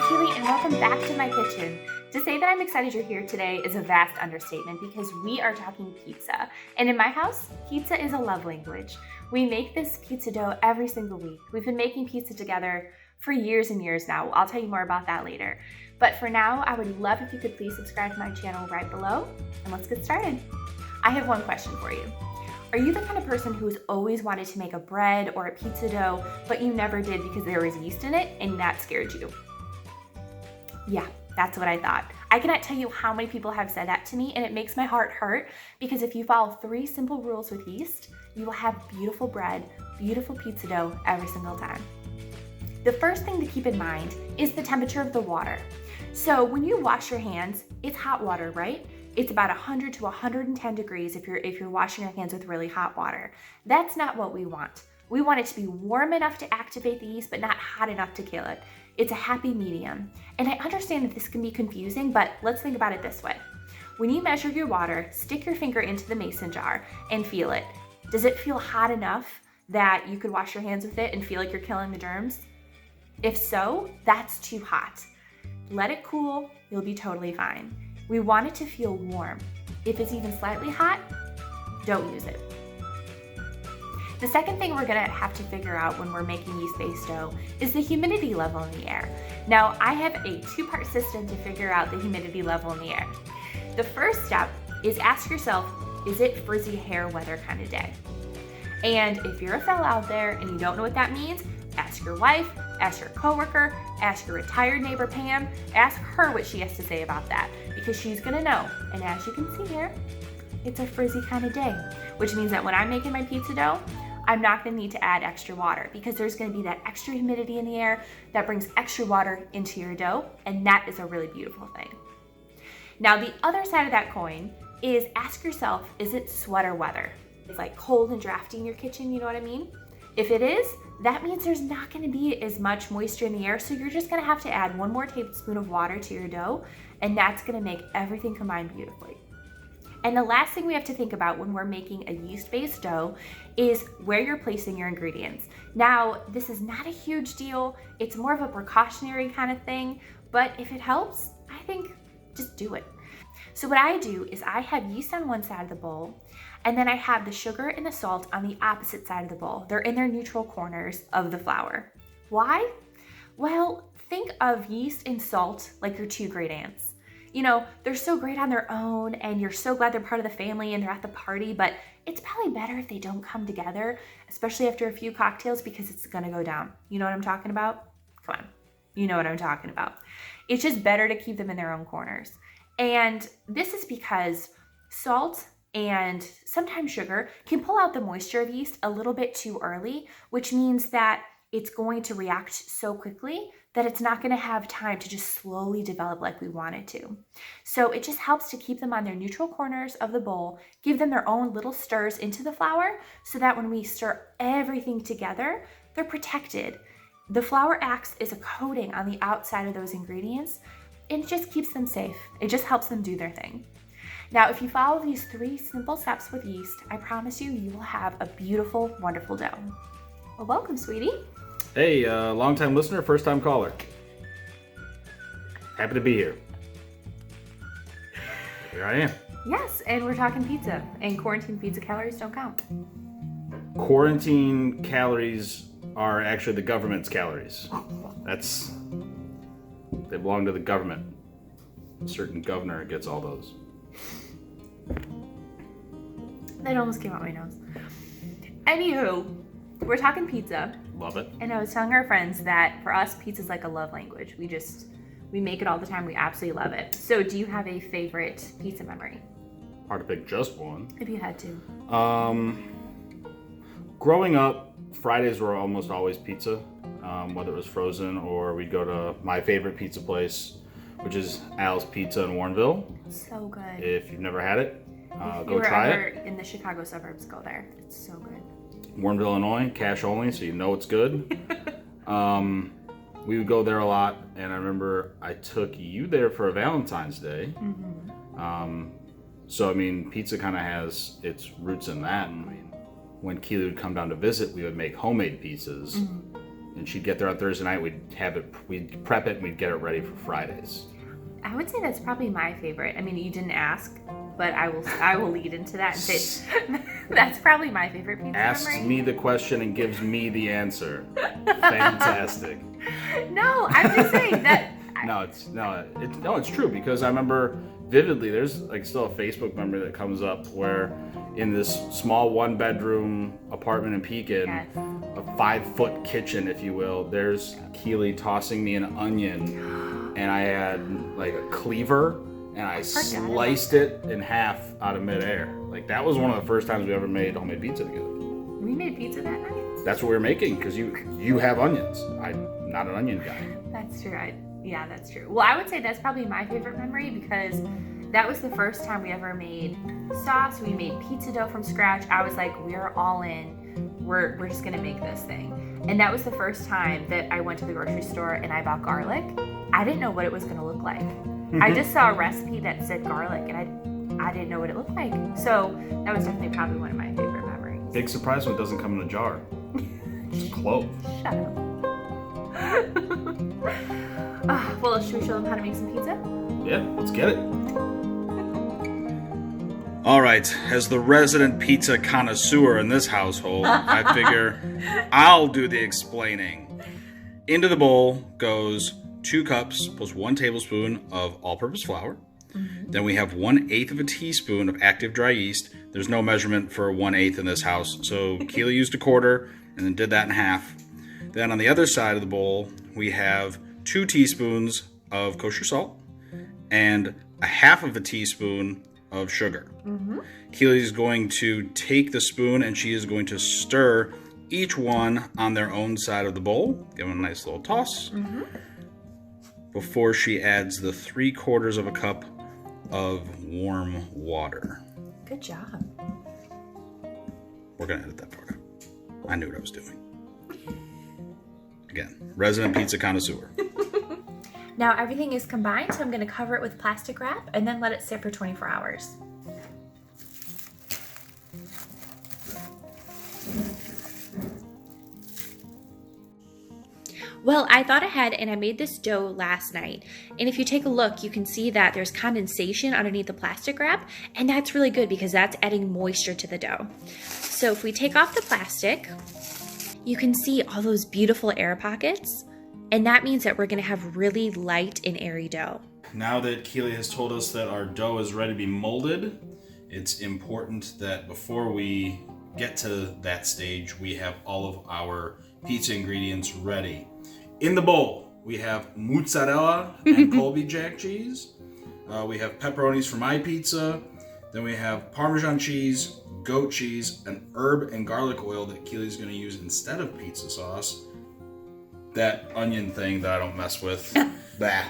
Keely, and welcome back to my kitchen. To say that I'm excited you're here today is a vast understatement because we are talking pizza. And in my house, pizza is a love language. We make this pizza dough every single week. We've been making pizza together for years and years now. I'll tell you more about that later. But for now, I would love if you could please subscribe to my channel right below, and let's get started. I have one question for you. Are you the kind of person who's always wanted to make a bread or a pizza dough, but you never did because there was yeast in it and that scared you? Yeah, that's what I thought. I cannot tell you how many people have said that to me, and it makes my heart hurt because if you follow 3 simple rules with yeast, you will have beautiful bread, beautiful pizza dough every single time. The first thing to keep in mind is the temperature of the water. So when you wash your hands, it's hot water, right? It's about 100 to 110 degrees if you're washing your hands with really hot water. That's not what we want. We want it to be warm enough to activate the yeast, but not hot enough to kill it. It's a happy medium. And I understand that this can be confusing, but let's think about it this way. When you measure your water, stick your finger into the mason jar and feel it. Does it feel hot enough that you could wash your hands with it and feel like you're killing the germs? If so, that's too hot. Let it cool, you'll be totally fine. We want it to feel warm. If it's even slightly hot, don't use it. The second thing we're gonna have to figure out when we're making yeast-based dough is the humidity level in the air. Now, I have a 2-part system to figure out the humidity level in the air. The first step is ask yourself, is it frizzy hair weather kind of day? And if you're a fella out there and you don't know what that means, ask your wife, ask your coworker, ask your retired neighbor Pam, ask her what she has to say about that because she's gonna know. And as you can see here, it's a frizzy kind of day, which means that when I'm making my pizza dough, I'm not gonna need to add extra water because there's gonna be that extra humidity in the air that brings extra water into your dough, and that is a really beautiful thing. Now, the other side of that coin is ask yourself, is it sweater weather? It's like cold and drafty in your kitchen, you know what I mean? If it is, that means there's not gonna be as much moisture in the air, so you're just gonna have to add 1 more tablespoon of water to your dough, and that's gonna make everything combine beautifully. And the last thing we have to think about when we're making a yeast-based dough is where you're placing your ingredients. Now, this is not a huge deal. It's more of a precautionary kind of thing, but if it helps, I think just do it. So what I do is I have yeast on one side of the bowl, and then I have the sugar and the salt on the opposite side of the bowl. They're in their neutral corners of the flour. Why? Well, think of yeast and salt like your 2 great aunts. You know, they're so great on their own and you're so glad they're part of the family and they're at the party, but it's probably better if they don't come together, especially after a few cocktails because it's gonna go down. You know what I'm talking about? Come on, you know what I'm talking about. It's just better to keep them in their own corners. And this is because salt and sometimes sugar can pull out the moisture of yeast a little bit too early, which means that it's going to react so quickly that it's not gonna have time to just slowly develop like we want it to. So it just helps to keep them on their neutral corners of the bowl, give them their own little stirs into the flour so that when we stir everything together, they're protected. The flour acts as a coating on the outside of those ingredients, and it just keeps them safe. It just helps them do their thing. Now, if you follow these 3 simple steps with yeast, I promise you, you will have a beautiful, wonderful dough. Well, welcome, sweetie. Hey, long-time listener, first-time caller. Happy to be here. Here I am. Yes, and we're talking pizza, and quarantine pizza calories don't count. Quarantine calories are actually the government's calories. They belong to the government. A certain governor gets all those. That almost came out my nose. Anywho, we're talking pizza. Love it. And I was telling our friends that for us, pizza's like a love language. We make it all the time. We absolutely love it. So do you have a favorite pizza memory? Hard to pick just one. If you had to. Growing up, Fridays were almost always pizza, whether it was frozen or we'd go to my favorite pizza place, which is Al's Pizza in Warrenville. So good. If you've never had it, if go try it. If you're in the Chicago suburbs, go there. It's so good. Warrenville, Illinois, cash only, so you know it's good. We would go there a lot, and I remember I took you there for a Valentine's Day. Mm-hmm. So, I mean, pizza kind of has its roots in that. I mean, when Keely would come down to visit, we would make homemade pizzas. Mm-hmm. and she'd get there on Thursday night. We'd prep it, and we'd get it ready for Fridays. I would say that's probably my favorite. I mean, you didn't ask, but I will lead into that and say that's probably my favorite pizza Asks memory. me the question and gives me the answer. Fantastic. No, I'm just saying that. It's true, because I remember vividly. There's like still a Facebook memory that comes up where in this small 1-bedroom apartment in Pekin, Yes. a 5-foot kitchen, if you will, there's Keely tossing me an onion, and I had like a cleaver, and I sliced it in half out of midair. Like, that was one of the first times we ever made homemade pizza together. We made pizza that night? That's what we were making, because you have onions. I'm not an onion guy. That's true. Yeah, that's true. Well, I would say that's probably my favorite memory, because that was the first time we ever made sauce. We made pizza dough from scratch. I was like, we're all in. We're just gonna make this thing. And that was the first time that I went to the grocery store and I bought garlic. I didn't know what it was gonna look like. I just saw a recipe that said garlic, and I didn't know what it looked like. So that was definitely probably one of my favorite memories. Big surprise when it doesn't come in a jar. It's a clove. Shut up. Well, should we show them how to make some pizza? Yeah, let's get it. All right, as the resident pizza connoisseur in this household, I figure I'll do the explaining. Into the bowl goes 2 cups plus 1 tablespoon of all-purpose flour. Mm-hmm. Then we have 1/8 of a teaspoon of active dry yeast. There's no measurement for 1/8 in this house, so Keely used 1/4 and then did that in half. Then on the other side of the bowl, we have 2 teaspoons of kosher salt and 1/2 of a teaspoon of sugar. Mm-hmm. Keely is going to take the spoon and she is going to stir each one on their own side of the bowl. Give them a nice little toss. Mm-hmm. Before she adds the 3/4 of a cup of warm water. Good job. We're going to edit that part out. I knew what I was doing. Again, resident pizza connoisseur. Now everything is combined, so I'm going to cover it with plastic wrap and then let it sit for 24 hours. Well, I thought ahead and I made this dough last night. And if you take a look, you can see that there's condensation underneath the plastic wrap, and that's really good because that's adding moisture to the dough. So if we take off the plastic, you can see all those beautiful air pockets, and that means that we're gonna have really light and airy dough. Now that Keely has told us that our dough is ready to be molded, it's important that before we get to that stage, we have all of our pizza ingredients ready. In the bowl, we have mozzarella and Colby Jack cheese. We have pepperonis for my pizza. Then we have Parmesan cheese, goat cheese, and herb and garlic oil that Keely's going to use instead of pizza sauce. That onion thing that I don't mess with. That.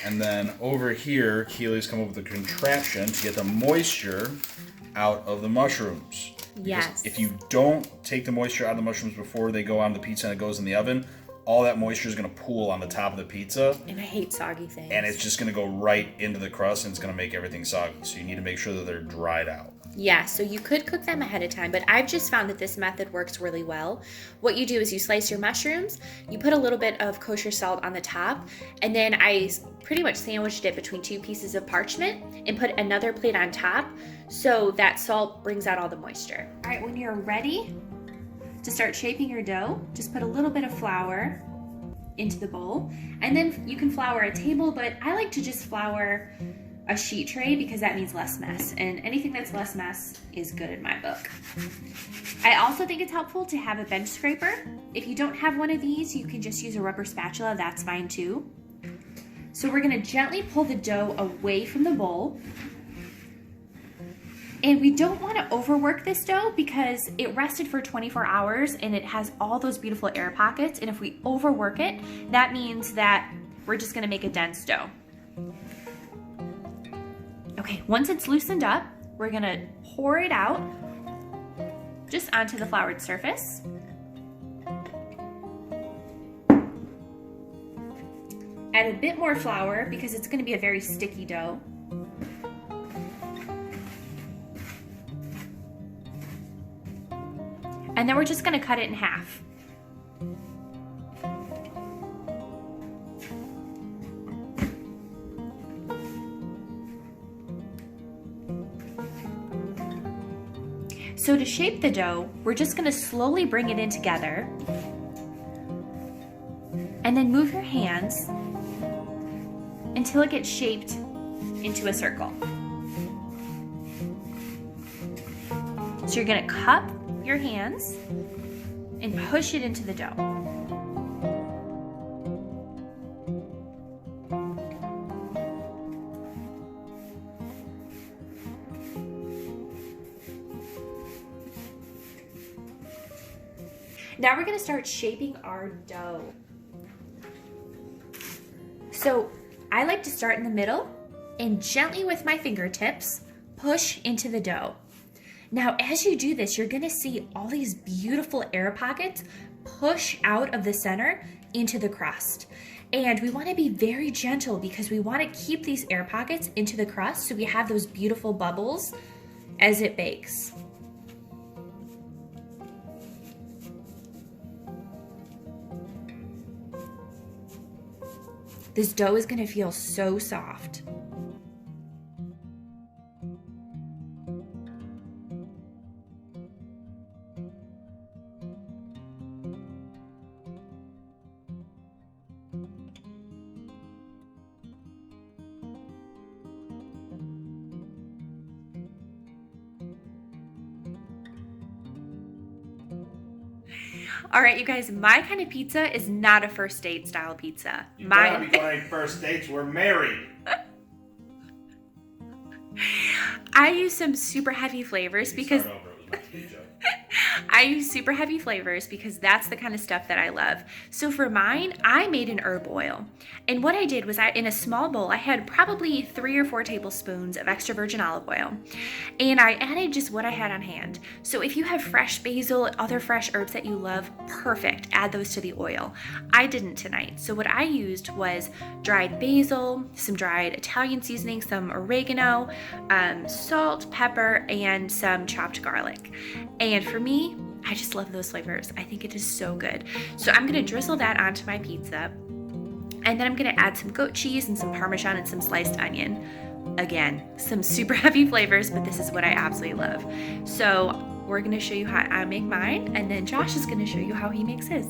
And then over here, Keely's come up with a contraption to get the moisture out of the mushrooms. Yes. If you don't take the moisture out of the mushrooms before they go on the pizza and it goes in the oven, all that moisture is going to pool on the top of the pizza. And I hate soggy things. And it's just going to go right into the crust and it's going to make everything soggy. So you need to make sure that they're dried out. Yeah, so you could cook them ahead of time, but I've just found that this method works really well. What you do is you slice your mushrooms, you put a little bit of kosher salt on the top, and then I pretty much sandwiched it between 2 pieces of parchment and put another plate on top so that salt brings out all the moisture. All right, when you're ready to start shaping your dough, just put a little bit of flour into the bowl, and then you can flour a table, but I like to just flour a sheet tray because that means less mess, and anything that's less mess is good in my book. I also think it's helpful to have a bench scraper. If you don't have one of these, you can just use a rubber spatula, that's fine too. So we're gonna gently pull the dough away from the bowl. And we don't want to overwork this dough because it rested for 24 hours and it has all those beautiful air pockets. And if we overwork it, that means that we're just going to make a dense dough. Okay, once it's loosened up, we're going to pour it out just onto the floured surface. Add a bit more flour because it's going to be a very sticky dough. And then we're just gonna cut it in half. So to shape the dough, we're just gonna slowly bring it in together and then move your hands until it gets shaped into a circle. So you're gonna cup your hands and push it into the dough. Now we're gonna start shaping our dough. So I like to start in the middle and gently with my fingertips, push into the dough. Now, as you do this, you're gonna see all these beautiful air pockets push out of the center into the crust. And we wanna be very gentle because we wanna keep these air pockets into the crust so we have those beautiful bubbles as it bakes. This dough is gonna feel so soft. All right, you guys, my kind of pizza is not a first date style pizza. You better be going on first dates. We're married. I use some super heavy flavors because I use super heavy flavors because that's the kind of stuff that I love. So for mine, I made an herb oil. And what I did was in a small bowl, I had probably 3 or 4 tablespoons of extra virgin olive oil. And I added just what I had on hand. So if you have fresh basil, other fresh herbs that you love, perfect. Add those to the oil. I didn't tonight. So what I used was dried basil, some dried Italian seasoning, some oregano, salt, pepper, and some chopped garlic. And for me, I just love those flavors. I think it is so good. So I'm gonna drizzle that onto my pizza. And then I'm gonna add some goat cheese and some Parmesan and some sliced onion. Again, some super heavy flavors, but this is what I absolutely love. So we're gonna show you how I make mine, and then Josh is gonna show you how he makes his.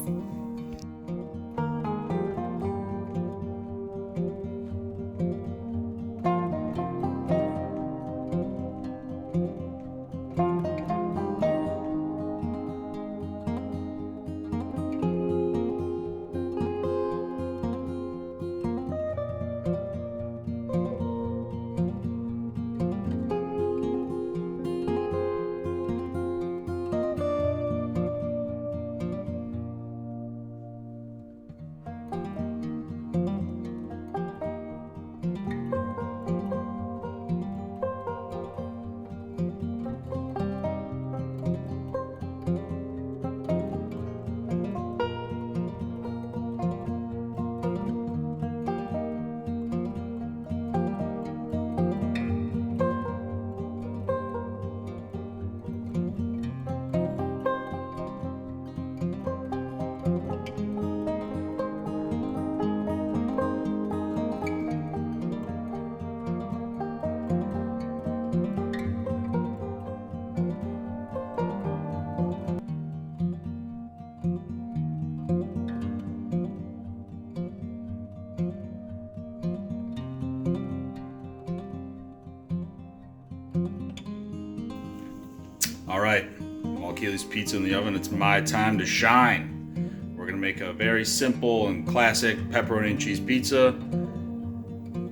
All right, while Keely's pizza in the oven, it's my time to shine. We're gonna make a very simple and classic pepperoni and cheese pizza.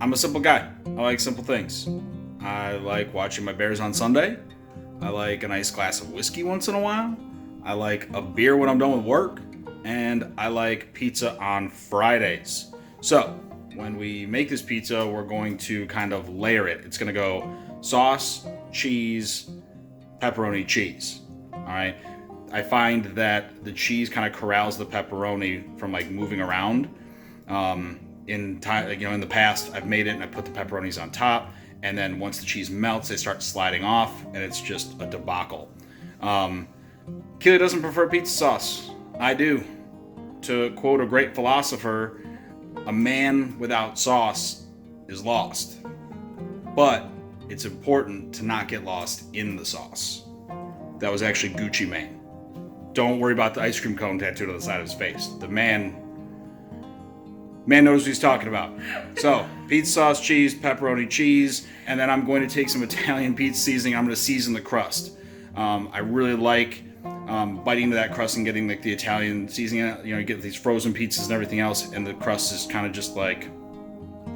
I'm a simple guy. I like simple things. I like watching my Bears on Sunday. I like a nice glass of whiskey once in a while. I like a beer when I'm done with work. And I like pizza on Fridays. So when we make this pizza, we're going to kind of layer it. It's gonna go sauce, cheese, pepperoni, cheese. All right. I find that the cheese kind of corrals the pepperoni from like moving around. In time, in the past, I've made it and I put the pepperonis on top, and then once the cheese melts, they start sliding off, and it's just a debacle. Keely doesn't prefer pizza sauce. I do. To quote a great philosopher, a man without sauce is lost. But it's important to not get lost in the sauce. that was actually Gucci Mane. Don't worry about the ice cream cone tattooed on the side of his face. The man knows what he's talking about. So, pizza sauce, cheese, pepperoni, cheese, and then I'm going to take some Italian pizza seasoning. I'm going to season the crust. I really like biting into that crust and getting like the Italian seasoning. You know, you get these frozen pizzas and everything else, and the crust is kind of just like,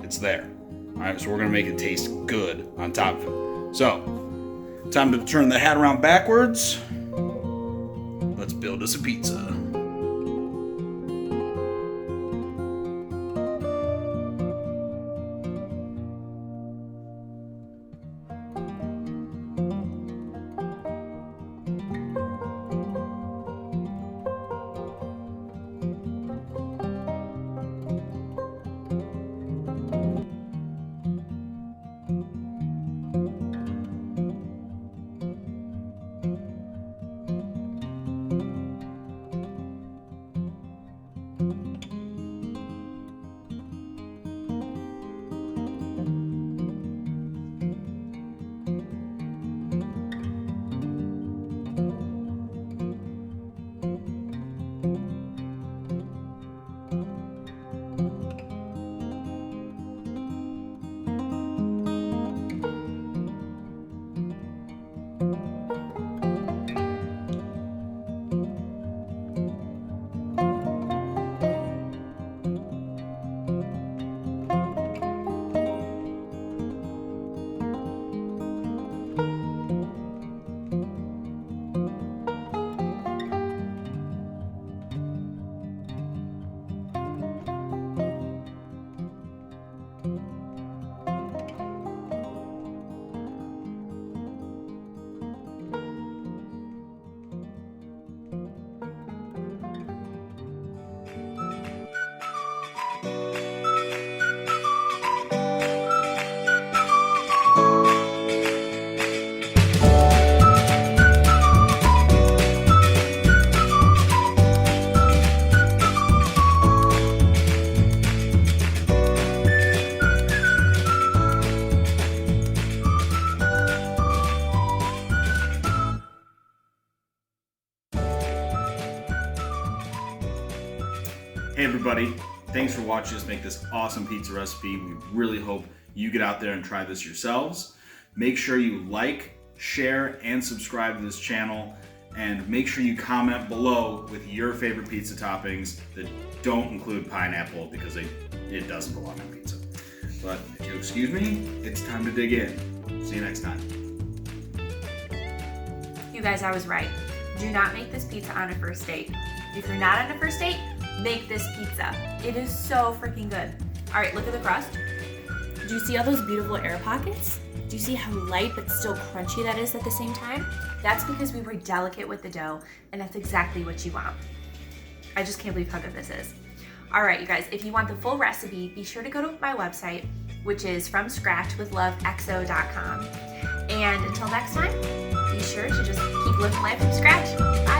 it's there. All right, so we're going to make it taste good on top of it. So, time to turn the hat around backwards. Let's build us a pizza. Hey everybody, thanks for watching us make this awesome pizza recipe. We really hope you get out there and try this yourselves. Make sure you like, share, and subscribe to this channel, and make sure you comment below with your favorite pizza toppings that don't include pineapple, because it doesn't belong on pizza. But if you'll excuse me, it's time to dig in. See you next time. You guys, I was right. Do not make this pizza on a first date. If you're not on a first date, make this pizza. It is so freaking good. All right, look at the crust. Do you see all those beautiful air pockets? Do you see how light but still crunchy that is at the same time? That's because we were delicate with the dough, and that's exactly what you want. I just can't believe how good this is. All right, you guys, if you want the full recipe, be sure to go to my website, which is fromscratchwithloveexo.com. And until next time, be sure to just keep living life from scratch. Bye.